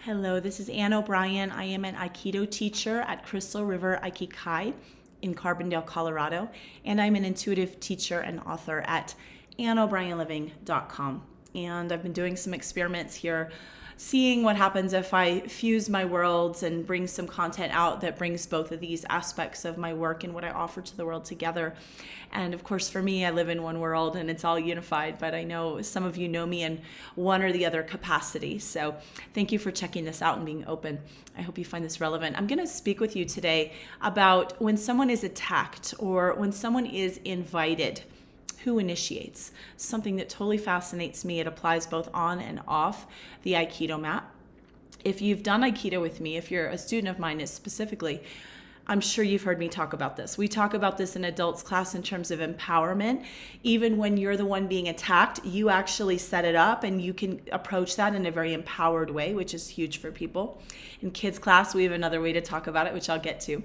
Hello, this is Ann O'Brien. I am an Aikido teacher at Crystal River Aikikai in Carbondale, Colorado, and I'm an intuitive teacher and author at annobrienliving.com. And I've been doing some experiments here, seeing what happens if I fuse my worlds and bring some content out that brings both of these aspects of my work and what I offer to the world together. And of course, for me, I live in one world and it's all unified, but I know some of you know me in one or the other capacity. So thank you for checking this out and being open. I hope you find this relevant. I'm going to speak with you today about when someone is attacked or when someone is invited. Who initiates? Something that totally fascinates me. It applies both on and off the Aikido mat. If you've done Aikido with me, if you're a student of mine specifically, I'm sure you've heard me talk about this. We talk about this in adults class in terms of empowerment. Even when you're the one being attacked, you actually set it up and you can approach that in a very empowered way, which is huge for people. In kids class, we have another way to talk about it, which I'll get to.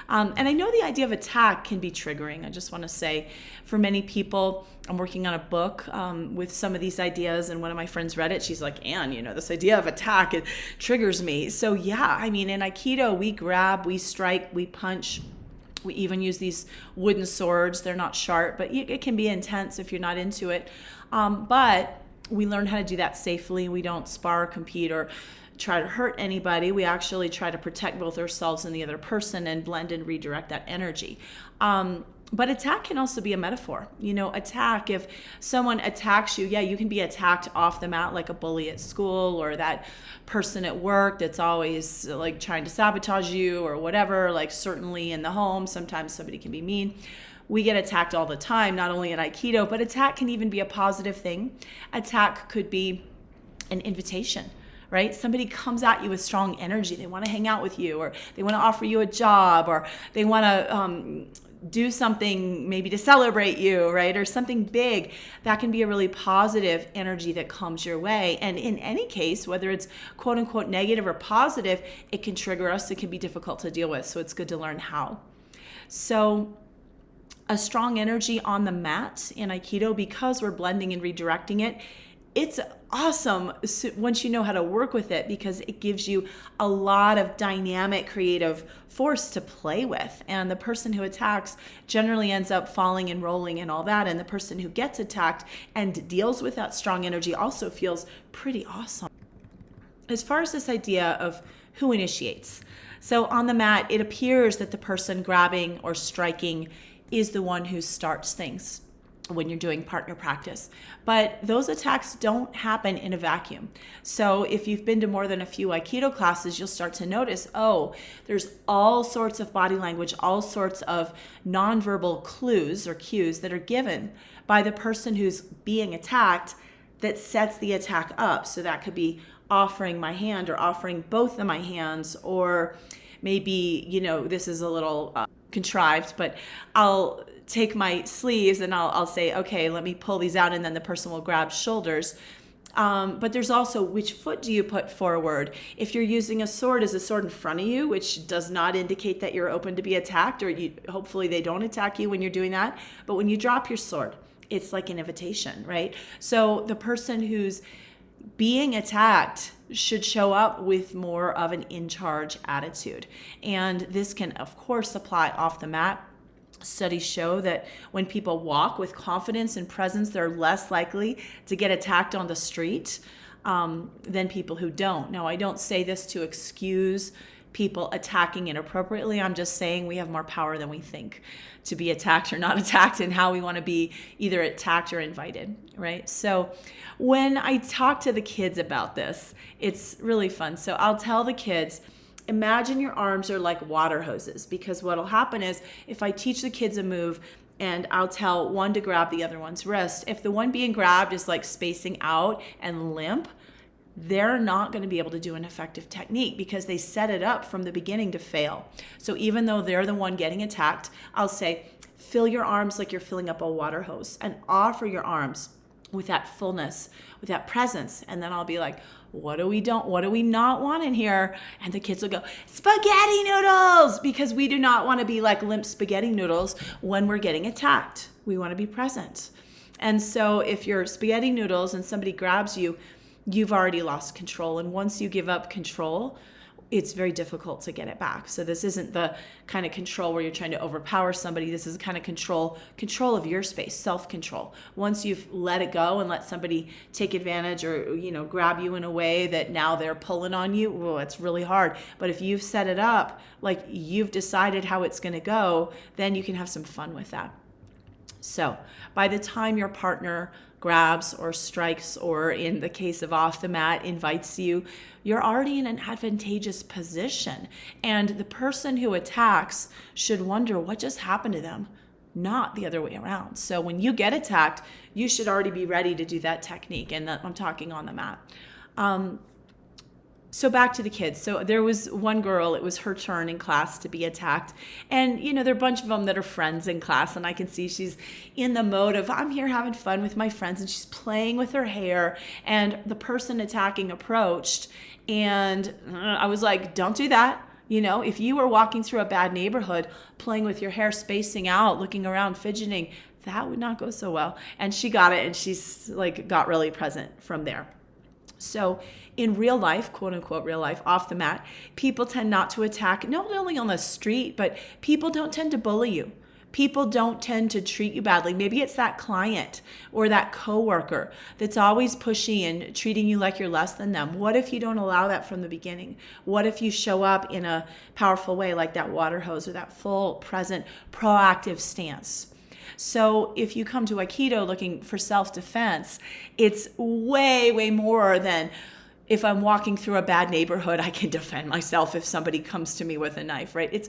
And I know the idea of attack can be triggering. I just want to say for many people, I'm working on a book with some of these ideas, and one of my friends read it. She's like, Ann, this idea of attack, it triggers me. So yeah, in Aikido, we grab, we strike, we punch. We even use these wooden swords. They're not sharp, but it can be intense if you're not into it. But we learn how to do that safely. We don't spar, compete, or try to hurt anybody. We actually try to protect both ourselves and the other person and blend and redirect that energy. But attack can also be a metaphor. Attack, if someone attacks you, you can be attacked off the mat like a bully at school or that person at work that's always like trying to sabotage you or whatever, like certainly in the home, sometimes somebody can be mean. We get attacked all the time, not only in Aikido, but attack can even be a positive thing. Attack could be an invitation. Right? Somebody comes at you with strong energy. They want to hang out with you, or they want to offer you a job, or they want to do something maybe to celebrate you, right? Or something big. That can be a really positive energy that comes your way. And in any case, whether it's quote unquote negative or positive, it can trigger us. It can be difficult to deal with. So it's good to learn how. So a strong energy on the mat in Aikido, because we're blending and redirecting it, it's awesome once you know how to work with it, because it gives you a lot of dynamic, creative force to play with. And the person who attacks generally ends up falling and rolling and all that. And the person who gets attacked and deals with that strong energy also feels pretty awesome. As far as this idea of who initiates, so on the mat, it appears that the person grabbing or striking is the one who starts things when you're doing partner practice. But those attacks don't happen in a vacuum. So if you've been to more than a few Aikido classes, you'll start to notice, there's all sorts of body language, all sorts of nonverbal clues or cues that are given by the person who's being attacked that sets the attack up. So that could be offering my hand or offering both of my hands, or maybe, this is a little contrived, but I'll take my sleeves and I'll say, okay, let me pull these out, and then the person will grab shoulders. But there's also, which foot do you put forward? If you're using a sword, is a sword in front of you, which does not indicate that you're open to be attacked, or hopefully they don't attack you when you're doing that. But when you drop your sword, it's like an invitation, right? So the person who's being attacked should show up with more of an in-charge attitude. And this can, of course, apply off the mat. Studies show that when people walk with confidence and presence, they're less likely to get attacked on the street than people who don't. Now, I don't say this to excuse people attacking inappropriately. I'm just saying we have more power than we think to be attacked or not attacked, and how we want to be either attacked or invited, right? So when I talk to the kids about this, it's really fun. So I'll tell the kids, imagine your arms are like water hoses, because what'll happen is if I teach the kids a move and I'll tell one to grab the other one's wrist, if the one being grabbed is like spacing out and limp, they're not going to be able to do an effective technique because they set it up from the beginning to fail. So even though they're the one getting attacked, I'll say, fill your arms like you're filling up a water hose and offer your arms with that fullness, with that presence. And then I'll be like, what do we not want in here? And the kids will go, spaghetti noodles, because we do not want to be like limp spaghetti noodles when we're getting attacked. We want to be present. And so if you're spaghetti noodles and somebody grabs you, you've already lost control. And once you give up control, it's very difficult to get it back. So this isn't the kind of control where you're trying to overpower somebody. This is the kind of control of your space, self-control. Once you've let it go and let somebody take advantage or, grab you in a way that now they're pulling on you, it's really hard. But if you've set it up, like you've decided how it's going to go, then you can have some fun with that. So by the time your partner grabs or strikes, or in the case of off the mat, invites you, you're already in an advantageous position. And the person who attacks should wonder what just happened to them, not the other way around. So when you get attacked, you should already be ready to do that technique. And I'm talking on the mat. So back to the kids. So there was one girl, it was her turn in class to be attacked. And, there are a bunch of them that are friends in class. And I can see she's in the mode of, I'm here having fun with my friends. And she's playing with her hair. And the person attacking approached. And I was like, don't do that. If you were walking through a bad neighborhood, playing with your hair, spacing out, looking around, fidgeting, that would not go so well. And she got it. And she's got really present from there. So in real life, quote unquote real life, off the mat, people tend not to attack, not only on the street, but people don't tend to bully you. People don't tend to treat you badly. Maybe it's that client or that coworker that's always pushy and treating you like you're less than them. What if you don't allow that from the beginning? What if you show up in a powerful way like that water hose or that full, present, proactive stance? So if you come to Aikido looking for self-defense, it's way, way more than if I'm walking through a bad neighborhood, I can defend myself if somebody comes to me with a knife, right? It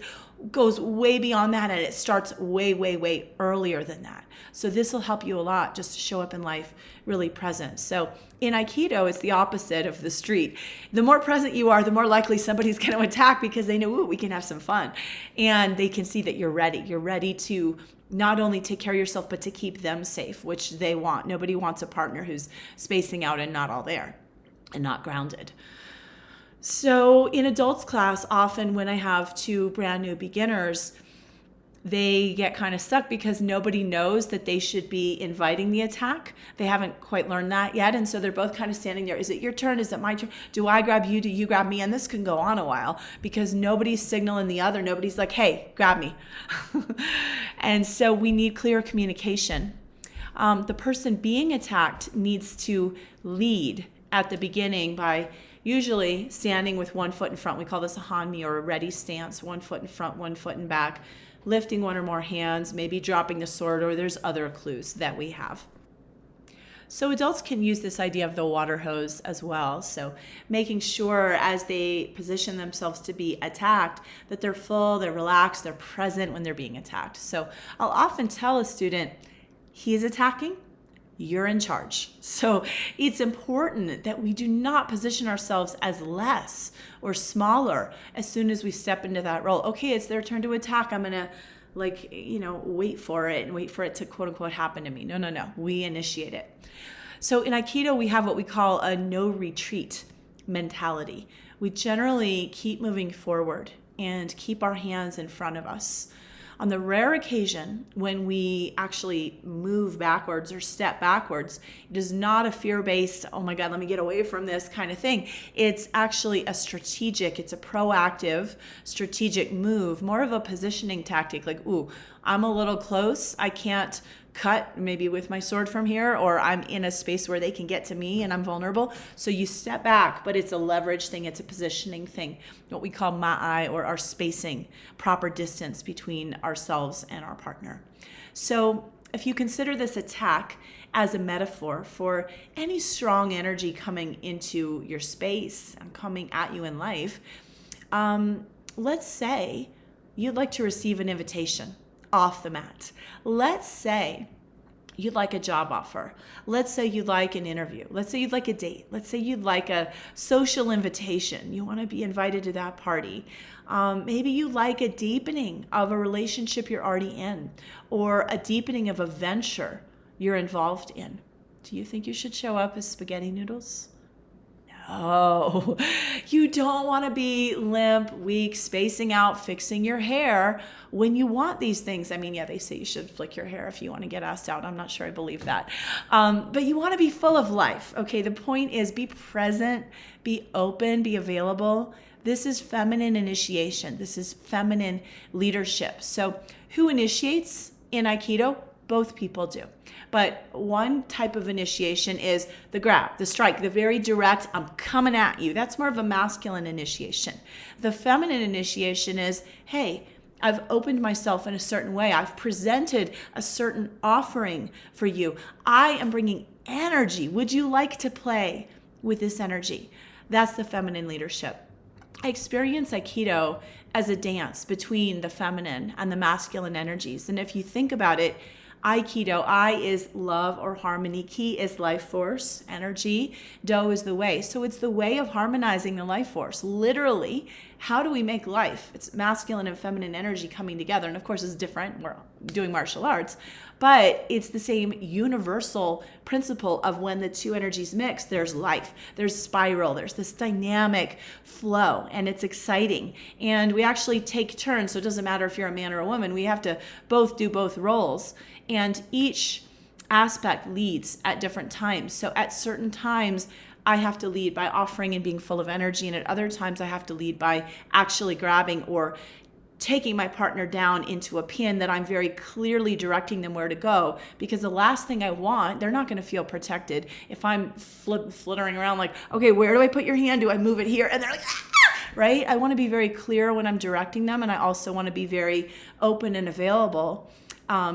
goes way beyond that, and it starts way, way, way earlier than that. So this will help you a lot just to show up in life really present. So in Aikido, it's the opposite of the street. The more present you are, the more likely somebody's going to attack because they know, ooh, we can have some fun. And they can see that you're ready. You're ready to not only take care of yourself, but to keep them safe, which they want. Nobody wants a partner who's spacing out and not all there and not grounded. So in adults class, often when I have two brand new beginners, they get kind of stuck because nobody knows that they should be inviting the attack. They haven't quite learned that yet. And so they're both kind of standing there. Is it your turn? Is it my turn? Do I grab you? Do you grab me? And this can go on a while because nobody's signaling the other. Nobody's like, hey, grab me. And so we need clear communication. The person being attacked needs to lead at the beginning by usually standing with one foot in front. We call this a hanmi, or a ready stance, 1 foot in front, 1 foot in back, lifting one or more hands, maybe dropping the sword, or there's other clues that we have. So adults can use this idea of the water hose as well. So making sure as they position themselves to be attacked that they're full, they're relaxed, they're present when they're being attacked. So I'll often tell a student, he's attacking, you're in charge. So it's important that we do not position ourselves as less or smaller as soon as we step into that role. Okay, it's their turn to attack. I'm gonna wait for it and wait for it to quote unquote happen to me. No. We initiate it. So in Aikido, we have what we call a no retreat mentality. We generally keep moving forward and keep our hands in front of us. On the rare occasion when we actually move backwards or step backwards, it is not a fear-based, oh my God, let me get away from this kind of thing. It's actually it's a proactive, strategic move, more of a positioning tactic, like, ooh, I'm a little close, I can't cut maybe with my sword from here, or I'm in a space where they can get to me and I'm vulnerable. So you step back, but it's a leverage thing, it's a positioning thing, what we call ma'ai, or our spacing, proper distance between ourselves and our partner. So if you consider this attack as a metaphor for any strong energy coming into your space and coming at you in life, let's say you'd like to receive an invitation off the mat. Let's say you'd like a job offer. Let's say you'd like an interview. Let's say you'd like a date. Let's say you'd like a social invitation. You want to be invited to that party. Maybe you like a deepening of a relationship you're already in, or a deepening of a venture you're involved in. Do you think you should show up as spaghetti noodles? No, you don't want to be limp, weak, spacing out, fixing your hair when you want these things. I mean, yeah, they say you should flick your hair if you want to get asked out. I'm not sure I believe that. But you want to be full of life. Okay, the point is be present, be open, be available. This is feminine initiation. This is feminine leadership. So who initiates in Aikido? Both people do. But one type of initiation is the grab, the strike, the very direct, I'm coming at you. That's more of a masculine initiation. The feminine initiation is, hey, I've opened myself in a certain way. I've presented a certain offering for you. I am bringing energy. Would you like to play with this energy? That's the feminine leadership. I experience Aikido as a dance between the feminine and the masculine energies. And if you think about it, Aikido, I is love or harmony, Ki is life force, energy, Do is the way. So it's the way of harmonizing the life force. Literally, how do we make life? It's masculine and feminine energy coming together. And of course, it's different. We're doing martial arts, but it's the same universal principle of when the two energies mix, there's life, there's spiral, there's this dynamic flow, and it's exciting. And we actually take turns. So it doesn't matter if you're a man or a woman. We have to both do both roles. And each aspect leads at different times. So at certain times, I have to lead by offering and being full of energy. And at other times, I have to lead by actually grabbing or taking my partner down into a pin that I'm very clearly directing them where to go. Because the last thing I want, they're not going to feel protected if I'm flittering around like, okay, where do I put your hand? Do I move it here? And they're like, ah! Right? I want to be very clear when I'm directing them. And I also want to be very open and available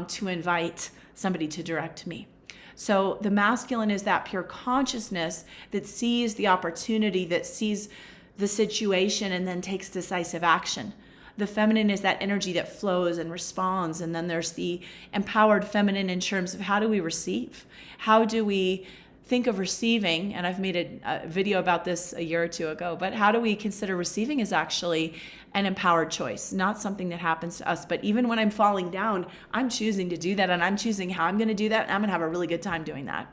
to invite somebody to direct me. So the masculine is that pure consciousness that sees the opportunity, that sees the situation and then takes decisive action. The feminine is that energy that flows and responds. And then there's the empowered feminine in terms of how do we receive? How do we think of receiving? And I've made a video about this a year or two ago, but how do we consider receiving is actually an empowered choice, not something that happens to us. But even when I'm falling down, I'm choosing to do that, and I'm choosing how I'm going to do that. And I'm going to have a really good time doing that.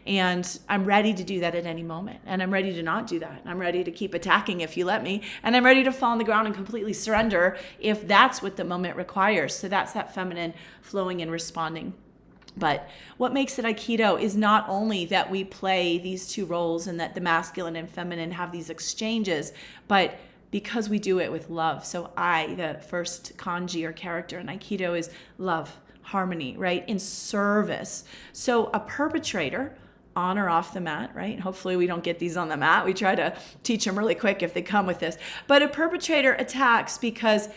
And I'm ready to do that at any moment. And I'm ready to not do that. I'm ready to keep attacking if you let me. And I'm ready to fall on the ground and completely surrender if that's what the moment requires. So that's that feminine flowing and responding. But what makes it Aikido is not only that we play these two roles and that the masculine and feminine have these exchanges, but because we do it with love. So I, the first kanji or character in Aikido is love, harmony, right? In service. So a perpetrator, on or off the mat, right? Hopefully we don't get these on the mat. We try to teach them really quick if they come with this. But a perpetrator attacks because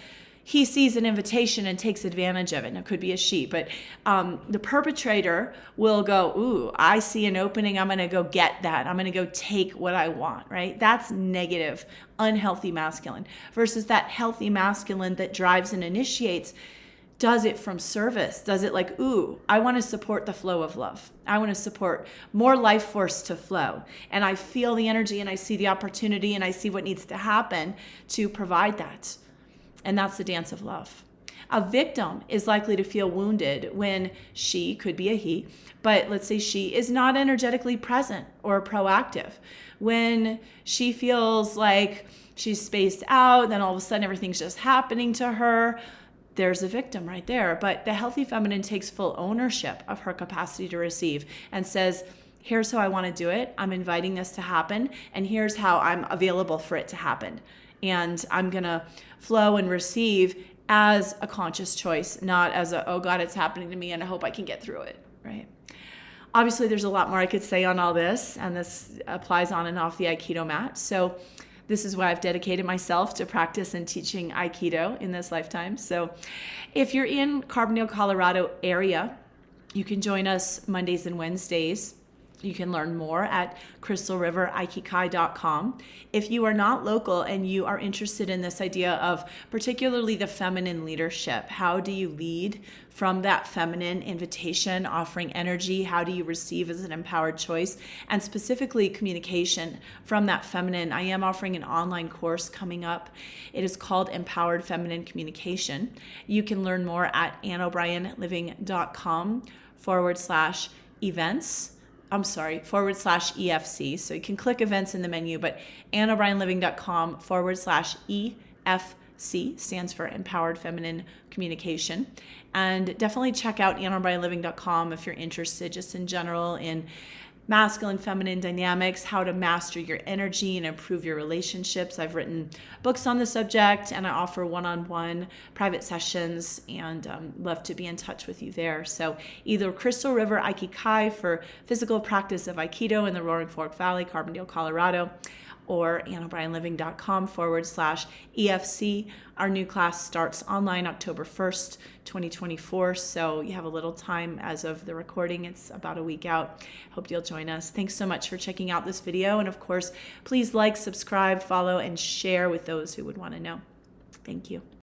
he sees an invitation and takes advantage of it. And it could be a she, but the perpetrator will go, ooh, I see an opening. I'm going to go get that. I'm going to go take what I want, right? That's negative, unhealthy masculine versus that healthy masculine that drives and initiates, does it from service, does it like, ooh, I want to support the flow of love. I want to support more life force to flow. And I feel the energy and I see the opportunity and I see what needs to happen to provide that. And that's the dance of love. A victim is likely to feel wounded when she, could be a he, but let's say she is not energetically present or proactive. When she feels like she's spaced out, then all of a sudden everything's just happening to her, there's a victim right there. But the healthy feminine takes full ownership of her capacity to receive and says, here's how I want to do it. I'm inviting this to happen, and here's how I'm available for it to happen. And I'm going to flow and receive as a conscious choice, not as a, oh God, it's happening to me and I hope I can get through it, right? Obviously, there's a lot more I could say on all this, and this applies on and off the Aikido mat. So this is why I've dedicated myself to practice and teaching Aikido in this lifetime. So if you're in Carbondale, Colorado area, you can join us Mondays and Wednesdays. You can learn more at crystalriverikikai.com. If you are not local and you are interested in this idea of particularly the feminine leadership, how do you lead from that feminine invitation, offering energy? How do you receive as an empowered choice? And specifically communication from that feminine. I am offering an online course coming up. It is called Empowered Feminine Communication. You can learn more at annobrienliving.com/events. /EFC. So you can click events in the menu, but AnnO'BrienLiving.com/EFC stands for Empowered Feminine Communication. And definitely check out AnnO'BrienLiving.com if you're interested just in general in masculine, feminine dynamics, how to master your energy and improve your relationships. I've written books on the subject, and I offer one-on-one private sessions, and love to be in touch with you there. So either Crystal River Aikikai for physical practice of Aikido in the Roaring Fork Valley, Carbondale, Colorado, or AnnO'BrienLiving.com/EFC. Our new class starts online October 1st, 2024. So you have a little time as of the recording. It's about a week out. Hope you'll join us. Thanks so much for checking out this video. And of course, please like, subscribe, follow, and share with those who would want to know. Thank you.